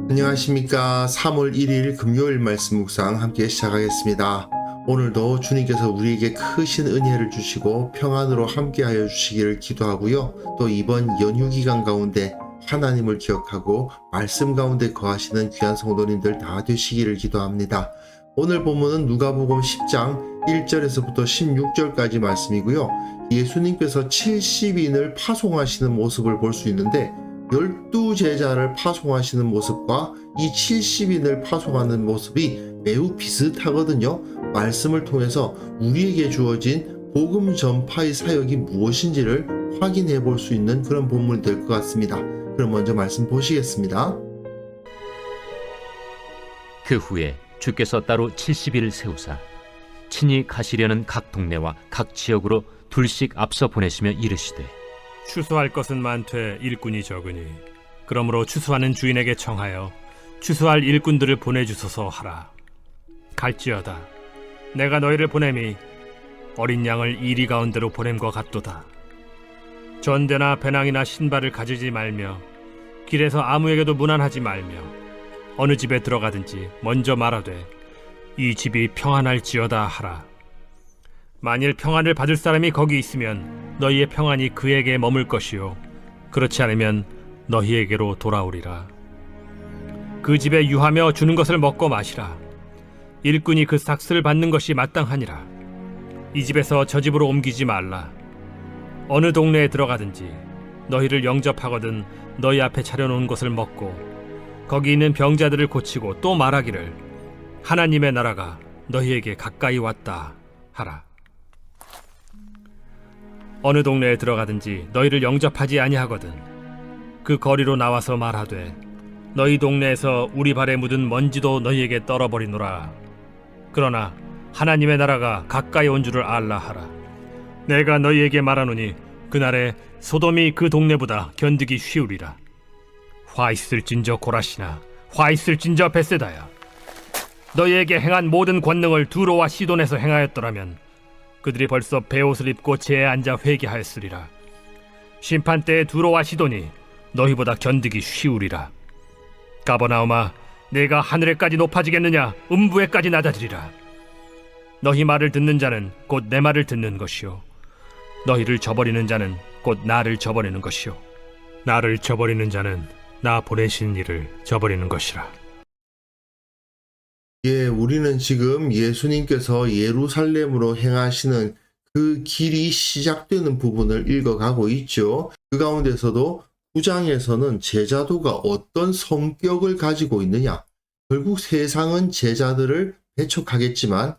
안녕하십니까. 3월 1일 금요일 말씀 묵상 함께 시작하겠습니다. 오늘도 주님께서 우리에게 크신 은혜를 주시고 평안으로 함께하여 주시기를 기도하고요. 또 이번 연휴 기간 가운데 하나님을 기억하고 말씀 가운데 거하시는 귀한 성도님들 다 되시기를 기도합니다. 오늘 본문은 누가복음 10장 1절에서부터 16절까지 말씀이고요. 예수님께서 70인을 파송하시는 모습을 볼 수 있는데 12제자를 파송하시는 모습과 이 70인을 파송하는 모습이 매우 비슷하거든요. 말씀을 통해서 우리에게 주어진 복음 전파의 사역이 무엇인지를 확인해 볼 수 있는 그런 본문이 될 것 같습니다. 그럼 먼저 말씀 보시겠습니다. 그 후에 주께서 따로 70일을 세우사 친히 가시려는 각 동네와 각 지역으로 둘씩 앞서 보내시며 이르시되 추수할 것은 많되 일꾼이 적으니 그러므로 추수하는 주인에게 청하여 추수할 일꾼들을 보내주소서 하라. 갈지어다 내가 너희를 보냄이 어린 양을 이리 가운데로 보냄과 같도다. 전대나 배낭이나 신발을 가지지 말며 길에서 아무에게도 문안하지 말며 어느 집에 들어가든지 먼저 말하되 이 집이 평안할지어다 하라. 만일 평안을 받을 사람이 거기 있으면 너희의 평안이 그에게 머물 것이요 그렇지 않으면 너희에게로 돌아오리라. 그 집에 유하며 주는 것을 먹고 마시라. 일꾼이 그 삭스를 받는 것이 마땅하니라. 이 집에서 저 집으로 옮기지 말라. 어느 동네에 들어가든지 너희를 영접하거든 너희 앞에 차려놓은 것을 먹고 거기 있는 병자들을 고치고 또 말하기를 하나님의 나라가 너희에게 가까이 왔다 하라. 어느 동네에 들어가든지 너희를 영접하지 아니하거든 그 거리로 나와서 말하되 너희 동네에서 우리 발에 묻은 먼지도 너희에게 떨어버리노라. 그러나 하나님의 나라가 가까이 온 줄을 알라 하라. 내가 너희에게 말하노니 그날에 소돔이 그 동네보다 견디기 쉬우리라. 화 있을진저 고라시나 화 있을진저 벳세다야. 너희에게 행한 모든 권능을 두로와 시돈에서 행하였더라면 그들이 벌써 베옷을 입고 제에 앉아 회개하였으리라. 심판 때에 두로와 시돈이 너희보다 견디기 쉬우리라. 가버나움아 내가 하늘에까지 높아지겠느냐 음부에까지 낮아지리라. 너희 말을 듣는 자는 곧 내 말을 듣는 것이요 너희를 저버리는 자는 곧 나를 저버리는 것이요 나를 저버리는 자는 나 보내신 이를 저버리는 것이라. 우리는 지금 예수님께서 예루살렘으로 행하시는 그 길이 시작되는 부분을 읽어가고 있죠. 그 가운데서도 9장에서는 제자도가 어떤 성격을 가지고 있느냐. 결국 세상은 제자들을 배척하겠지만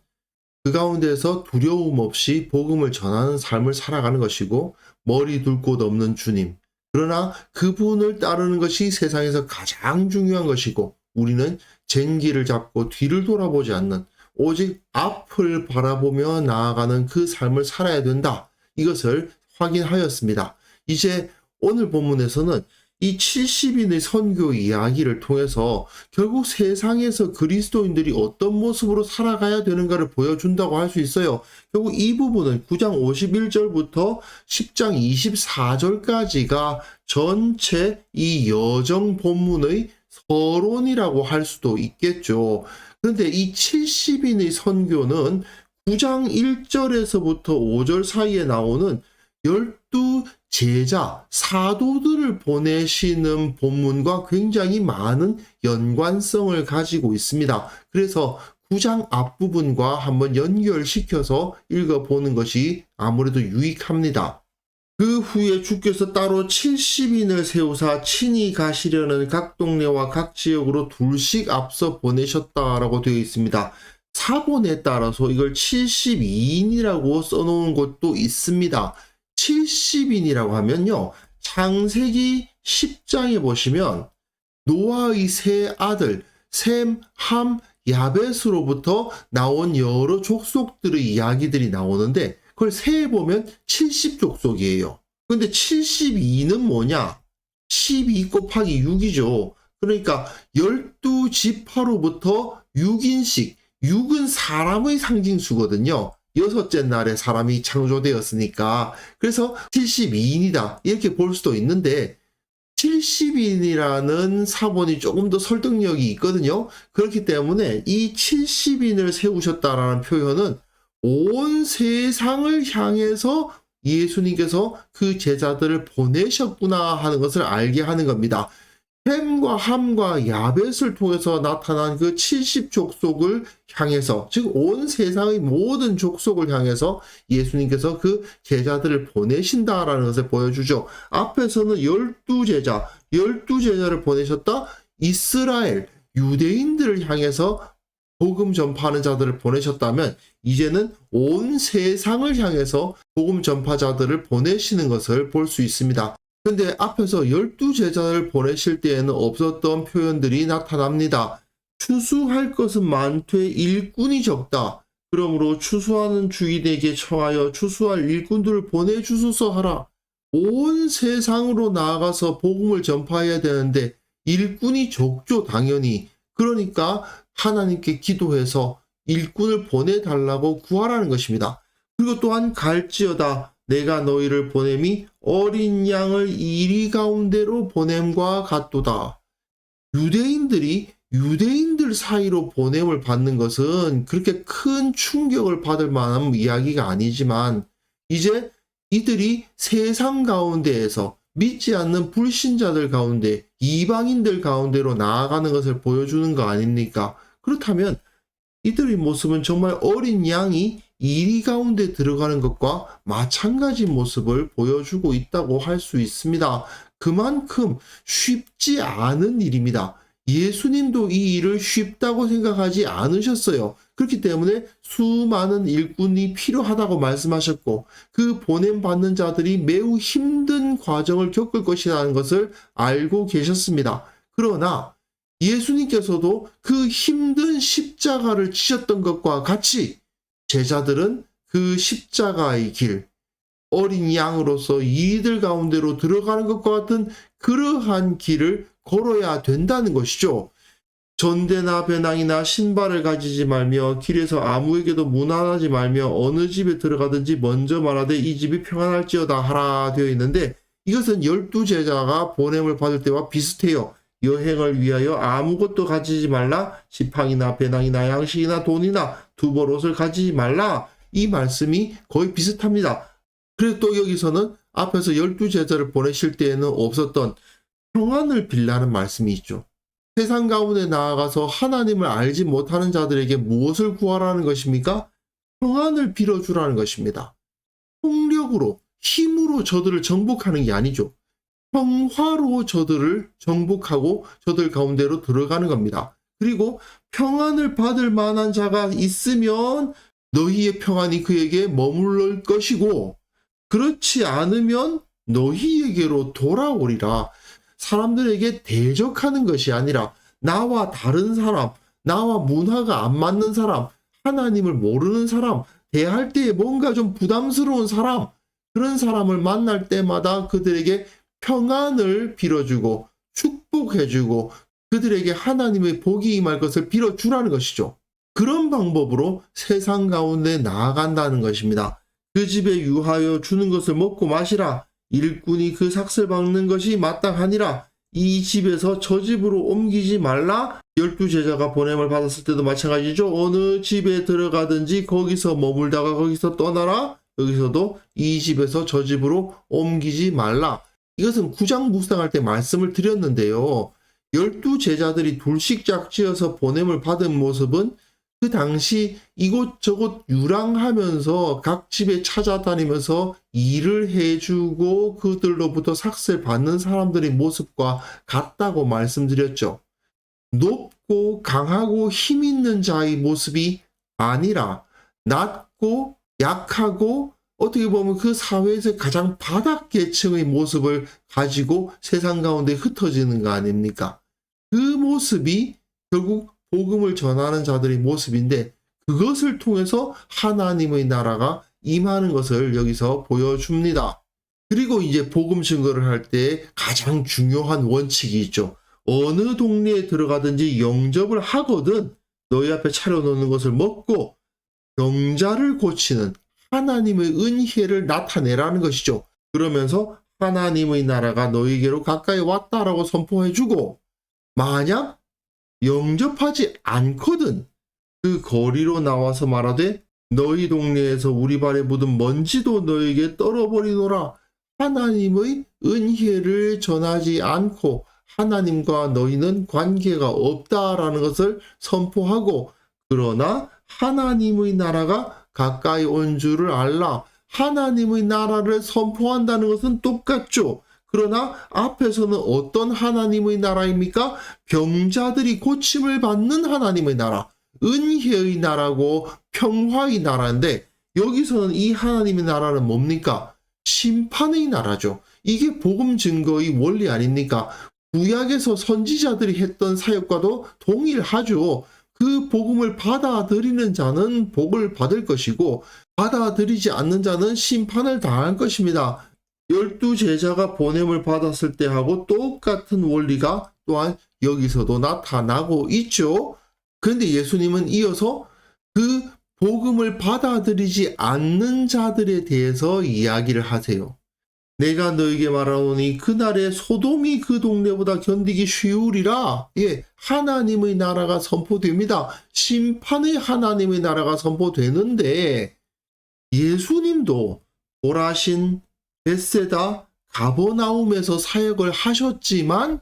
그 가운데서 두려움 없이 복음을 전하는 삶을 살아가는 것이고 머리 둘 곳 없는 주님. 그러나 그분을 따르는 것이 세상에서 가장 중요한 것이고 우리는 쟁기를 잡고 뒤를 돌아보지 않는 오직 앞을 바라보며 나아가는 그 삶을 살아야 된다. 이것을 확인하였습니다. 이제 오늘 본문에서는 이 70인의 선교 이야기를 통해서 결국 세상에서 그리스도인들이 어떤 모습으로 살아가야 되는가를 보여준다고 할 수 있어요. 결국 이 부분은 9장 51절부터 10장 24절까지가 전체 이 여정 본문의 서론이라고 할 수도 있겠죠. 그런데 이 70인의 선교는 9장 1절에서부터 5절 사이에 나오는 12제자, 사도들을 보내시는 본문과 굉장히 많은 연관성을 가지고 있습니다. 그래서 9장 앞부분과 한번 연결시켜서 읽어보는 것이 아무래도 유익합니다. 그 후에 주께서 따로 70인을 세우사 친히 가시려는 각 동네와 각 지역으로 둘씩 앞서 보내셨다라고 되어 있습니다. 사본에 따라서 이걸 72인이라고 써놓은 곳도 있습니다. 70인이라고 하면요. 창세기 10장에 보시면 노아의 세 아들 셈, 함, 야벳으로부터 나온 여러 족속들의 이야기들이 나오는데 그걸 세보면 70족속이에요. 근데 72는 뭐냐? 12 곱하기 6이죠. 그러니까 12지파로부터 6인씩, 6은 사람의 상징수거든요. 여섯째 날에 사람이 창조되었으니까. 그래서 72인이다. 이렇게 볼 수도 있는데 70인이라는 사본이 조금 더 설득력이 있거든요. 그렇기 때문에 이 70인을 세우셨다라는 표현은 온 세상을 향해서 예수님께서 그 제자들을 보내셨구나 하는 것을 알게 하는 겁니다. 햄과 함과 야벳을 통해서 나타난 그 70족속을 향해서, 즉 온 세상의 모든 족속을 향해서 예수님께서 그 제자들을 보내신다라는 것을 보여주죠. 앞에서는 12제자, 12제자를 보내셨다. 이스라엘, 유대인들을 향해서 복음 전파하는 자들을 보내셨다면 이제는 온 세상을 향해서 복음 전파자들을 보내시는 것을 볼 수 있습니다. 근데 앞에서 12제자를 보내실 때에는 없었던 표현들이 나타납니다. 추수할 것은 많되 일꾼이 적다. 그러므로 추수하는 주인에게 청하여 추수할 일꾼들을 보내주소서 하라. 온 세상으로 나아가서 복음을 전파해야 되는데 일꾼이 적죠, 당연히. 그러니까 하나님께 기도해서 일꾼을 보내달라고 구하라는 것입니다. 그리고 또한 갈지어다. 내가 너희를 보냄이 어린 양을 이리 가운데로 보냄과 같도다. 유대인들 사이로 보냄을 받는 것은 그렇게 큰 충격을 받을 만한 이야기가 아니지만 이제 이들이 세상 가운데에서 믿지 않는 불신자들 가운데, 이방인들 가운데로 나아가는 것을 보여주는 거 아닙니까? 그렇다면 이들의 모습은 정말 어린 양이 이리 가운데 들어가는 것과 마찬가지 모습을 보여주고 있다고 할 수 있습니다. 그만큼 쉽지 않은 일입니다. 예수님도 이 일을 쉽다고 생각하지 않으셨어요. 그렇기 때문에 수많은 일꾼이 필요하다고 말씀하셨고 그 보냄받는 자들이 매우 힘든 과정을 겪을 것이라는 것을 알고 계셨습니다. 그러나 예수님께서도 그 힘든 십자가를 지셨던 것과 같이 제자들은 그 십자가의 길, 어린 양으로서 이들 가운데로 들어가는 것과 같은 그러한 길을 걸어야 된다는 것이죠. 전대나 배낭이나 신발을 가지지 말며 길에서 아무에게도 무난하지 말며 어느 집에 들어가든지 먼저 말하되 이 집이 평안할지어다 하라 되어 있는데 이것은 12제자가 보냄을 받을 때와 비슷해요. 여행을 위하여 아무것도 가지지 말라. 지팡이나 배낭이나 양식이나 돈이나 두벌옷을 가지지 말라. 이 말씀이 거의 비슷합니다. 그래서 또 여기서는 앞에서 12제자를 보내실 때에는 없었던 평안을 빌라는 말씀이 있죠. 세상 가운데 나아가서 하나님을 알지 못하는 자들에게 무엇을 구하라는 것입니까? 평안을 빌어주라는 것입니다. 폭력으로, 힘으로 저들을 정복하는 게 아니죠. 평화로 저들을 정복하고 저들 가운데로 들어가는 겁니다. 그리고 평안을 받을 만한 자가 있으면 너희의 평안이 그에게 머물러 것이고 그렇지 않으면 너희에게로 돌아오리라. 사람들에게 대적하는 것이 아니라 나와 다른 사람, 나와 문화가 안 맞는 사람, 하나님을 모르는 사람, 대할 때에 뭔가 좀 부담스러운 사람, 그런 사람을 만날 때마다 그들에게 평안을 빌어주고 축복해주고 그들에게 하나님의 복이 임할 것을 빌어주라는 것이죠. 그런 방법으로 세상 가운데 나아간다는 것입니다. 그 집에 유하여 주는 것을 먹고 마시라. 일꾼이 그 삭슬 박는 것이 마땅하니라. 이 집에서 저 집으로 옮기지 말라. 12제자가 보냄을 받았을 때도 마찬가지죠. 어느 집에 들어가든지 거기서 머물다가 거기서 떠나라. 여기서도 이 집에서 저 집으로 옮기지 말라. 이것은 구장묵상할 때 말씀을 드렸는데요. 12제자들이 둘씩 짝지어서 보냄을 받은 모습은 그 당시 이곳저곳 유랑하면서 각 집에 찾아다니면서 일을 해주고 그들로부터 삭슬 받는 사람들의 모습과 같다고 말씀드렸죠. 높고 강하고 힘 있는 자의 모습이 아니라 낮고 약하고 어떻게 보면 그 사회에서 가장 바닥 계층의 모습을 가지고 세상 가운데 흩어지는 거 아닙니까? 그 모습이 결국 복음을 전하는 자들의 모습인데 그것을 통해서 하나님의 나라가 임하는 것을 여기서 보여줍니다. 그리고 이제 복음 증거를 할 때 가장 중요한 원칙이 있죠. 어느 동네에 들어가든지 영접을 하거든 너희 앞에 차려놓는 것을 먹고 병자를 고치는 하나님의 은혜를 나타내라는 것이죠. 그러면서 하나님의 나라가 너희에게로 가까이 왔다라고 선포해주고, 만약 영접하지 않거든 그 거리로 나와서 말하되 너희 동네에서 우리 발에 묻은 먼지도 너에게 떨어버리노라. 하나님의 은혜를 전하지 않고 하나님과 너희는 관계가 없다라는 것을 선포하고, 그러나 하나님의 나라가 가까이 온 줄을 알라. 하나님의 나라를 선포한다는 것은 똑같죠. 그러나 앞에서는 어떤 하나님의 나라입니까? 병자들이 고침을 받는 하나님의 나라, 은혜의 나라고 평화의 나라인데, 여기서는 이 하나님의 나라는 뭡니까? 심판의 나라죠. 이게 복음 증거의 원리 아닙니까? 구약에서 선지자들이 했던 사역과도 동일하죠. 그 복음을 받아들이는 자는 복을 받을 것이고 받아들이지 않는 자는 심판을 당할 것입니다. 12제자가 보냄을 받았을 때하고 똑같은 원리가 또한 여기서도 나타나고 있죠. 그런데 예수님은 이어서 그 복음을 받아들이지 않는 자들에 대해서 이야기를 하세요. 내가 너에게 말하노니 그날에 소돔이 그 동네보다 견디기 쉬우리라. 예, 하나님의 나라가 선포됩니다. 심판의 하나님의 나라가 선포되는데, 예수님도 고라신, 벳세다, 가버나움에서 사역을 하셨지만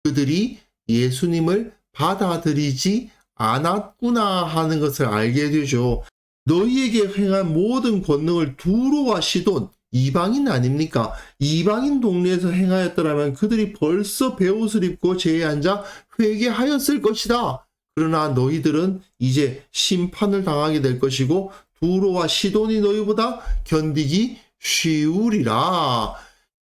그들이 예수님을 받아들이지 않았구나 하는 것을 알게 되죠. 너희에게 행한 모든 권능을 두로와 시돈, 이방인 아닙니까? 이방인 동네에서 행하였더라면 그들이 벌써 베옷을 입고 제에 앉아 회개하였을 것이다. 그러나 너희들은 이제 심판을 당하게 될 것이고 두로와 시돈이 너희보다 견디기 쉬우리라.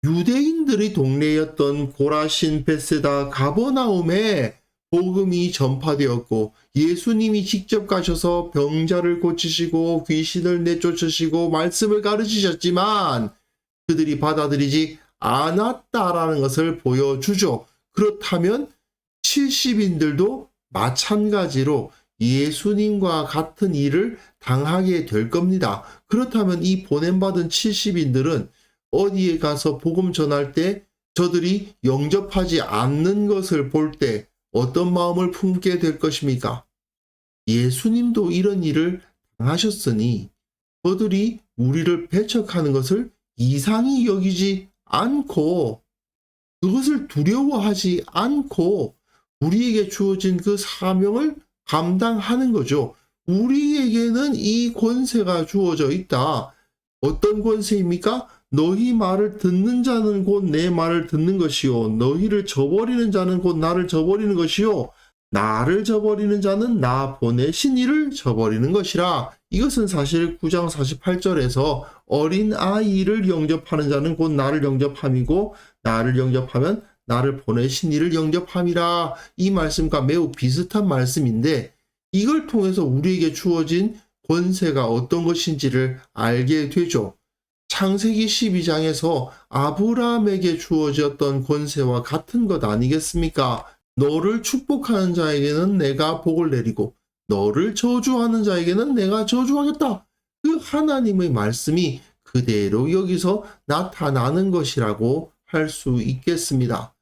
유대인들의 동네였던 고라신, 벳세다, 가버나움에 복음이 전파되었고 예수님이 직접 가셔서 병자를 고치시고 귀신을 내쫓으시고 말씀을 가르치셨지만 그들이 받아들이지 않았다라는 것을 보여주죠. 그렇다면 70인들도 마찬가지로 예수님과 같은 일을 당하게 될 겁니다. 그렇다면 이 보냄받은 70인들은 어디에 가서 복음 전할 때 저들이 영접하지 않는 것을 볼 때 어떤 마음을 품게 될 것입니까? 예수님도 이런 일을 당하셨으니 저들이 우리를 배척하는 것을 이상히 여기지 않고 그것을 두려워하지 않고 우리에게 주어진 그 사명을 감당하는 거죠. 우리에게는 이 권세가 주어져 있다. 어떤 권세입니까? 너희 말을 듣는 자는 곧 내 말을 듣는 것이요 너희를 저버리는 자는 곧 나를 저버리는 것이요 나를 저버리는 자는 나 보내신 이를 저버리는 것이라. 이것은 사실 9장 48절에서 어린 아이를 영접하는 자는 곧 나를 영접함이고 나를 영접하면 나를 보내신 이를 영접함이라. 이 말씀과 매우 비슷한 말씀인데 이걸 통해서 우리에게 주어진 권세가 어떤 것인지를 알게 되죠. 창세기 12장에서 아브라함에게 주어졌던 권세와 같은 것 아니겠습니까? 너를 축복하는 자에게는 내가 복을 내리고 너를 저주하는 자에게는 내가 저주하겠다. 그 하나님의 말씀이 그대로 여기서 나타나는 것이라고 할 수 있겠습니다.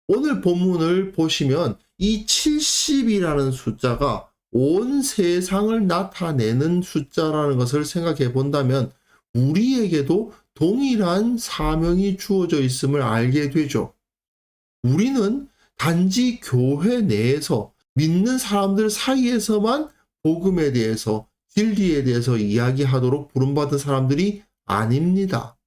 오늘 본문을 보시면 이 70이라는 숫자가 온 세상을 나타내는 숫자라는 것을 생각해 본다면 우리에게도 동일한 사명이 주어져 있음을 알게 되죠. 우리는 단지 교회 내에서 믿는 사람들 사이에서만 복음에 대해서 진리에 대해서 이야기하도록 부름받은 사람들이 아닙니다.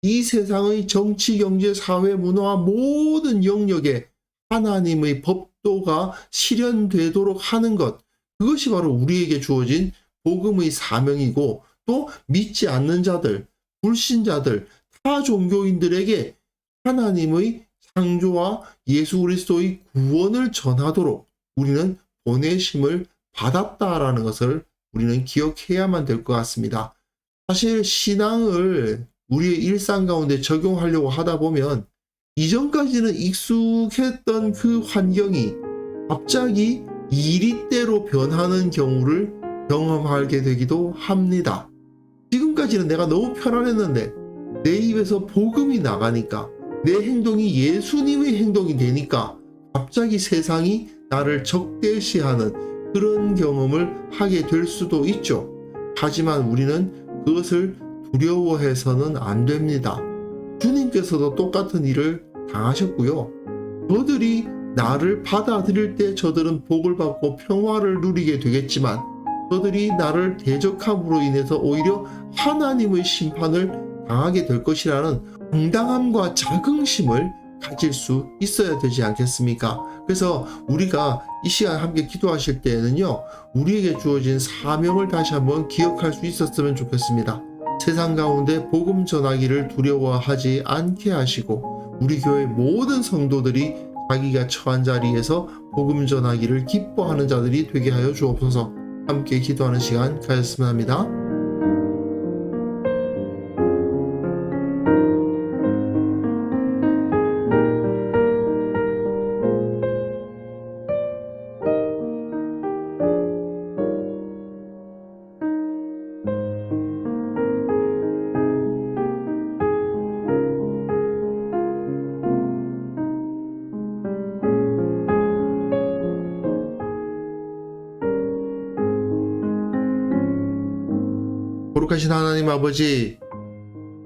이 세상의 정치, 경제, 사회, 문화 모든 영역에 하나님의 법도가 실현되도록 하는 것, 그것이 바로 우리에게 주어진 복음의 사명이고 또 믿지 않는 자들, 불신자들, 타 종교인들에게 하나님의 창조와 예수 그리스도의 구원을 전하도록 우리는 보내심을 받았다라는 것을 우리는 기억해야만 될 것 같습니다. 사실 신앙을 우리의 일상 가운데 적용하려고 하다 보면 이전까지는 익숙했던 그 환경이 갑자기 이리때로 변하는 경우를 경험하게 되기도 합니다. 지금까지는 내가 너무 편안했는데 내 입에서 복음이 나가니까, 내 행동이 예수님의 행동이 되니까 갑자기 세상이 나를 적대시하는 그런 경험을 하게 될 수도 있죠. 하지만 우리는 그것을 두려워해서는 안 됩니다. 주님께서도 똑같은 일을 당하셨고요. 저들이 나를 받아들일 때 저들은 복을 받고 평화를 누리게 되겠지만, 저들이 나를 대적함으로 인해서 오히려 하나님의 심판을 당하게 될 것이라는 당당함과 자긍심을 가질 수 있어야 되지 않겠습니까? 그래서 우리가 이 시간 함께 기도하실 때에는요, 우리에게 주어진 사명을 다시 한번 기억할 수 있었으면 좋겠습니다. 세상 가운데 복음 전하기를 두려워하지 않게 하시고, 우리 교회 모든 성도들이 자기가 처한 자리에서 복음 전하기를 기뻐하는 자들이 되게 하여 주옵소서. 함께 기도하는 시간 가졌으면 합니다. 거룩하신 하나님 아버지,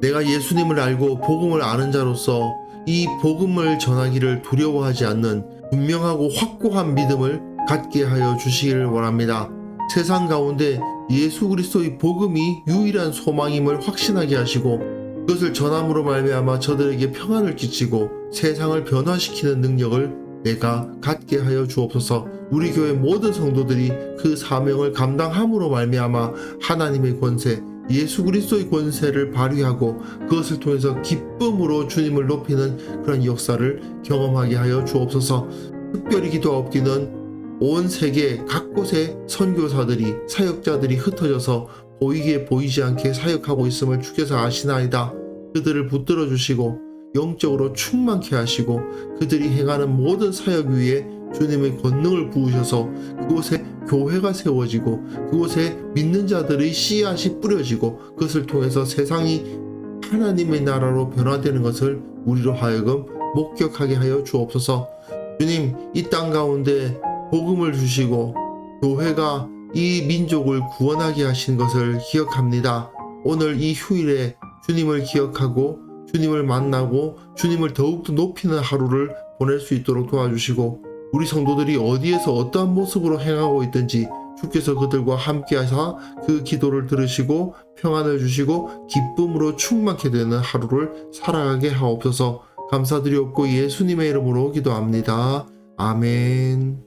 내가 예수님을 알고 복음을 아는 자로서 이 복음을 전하기를 두려워하지 않는 분명하고 확고한 믿음을 갖게 하여 주시기를 원합니다. 세상 가운데 예수 그리스도의 복음이 유일한 소망임을 확신하게 하시고, 그것을 전함으로 말미암아 저들에게 평안을 끼치고 세상을 변화시키는 능력을 내가 갖게 하여 주옵소서. 우리 교회 모든 성도들이 그 사명을 감당함으로 말미암아 하나님의 권세, 예수 그리스도의 권세를 발휘하고 그것을 통해서 기쁨으로 주님을 높이는 그런 역사를 경험하게 하여 주옵소서. 특별히 기도하옵기는 온 세계 각곳에 선교사들이, 사역자들이 흩어져서 보이게 보이지 않게 사역하고 있음을 주께서 아시나이다. 그들을 붙들어 주시고 영적으로 충만케 하시고, 그들이 행하는 모든 사역 위에 주님의 권능을 부으셔서 그곳에 교회가 세워지고 그곳에 믿는 자들의 씨앗이 뿌려지고, 그것을 통해서 세상이 하나님의 나라로 변화되는 것을 우리로 하여금 목격하게 하여 주옵소서. 주님, 이 땅 가운데 복음을 주시고 교회가 이 민족을 구원하게 하신 것을 기억합니다. 오늘 이 휴일에 주님을 기억하고 주님을 만나고 주님을 더욱더 높이는 하루를 보낼 수 있도록 도와주시고, 우리 성도들이 어디에서 어떠한 모습으로 행하고 있든지 주께서 그들과 함께 하사 그 기도를 들으시고 평안을 주시고 기쁨으로 충만케 되는 하루를 살아가게 하옵소서. 감사드리옵고 예수님의 이름으로 기도합니다. 아멘.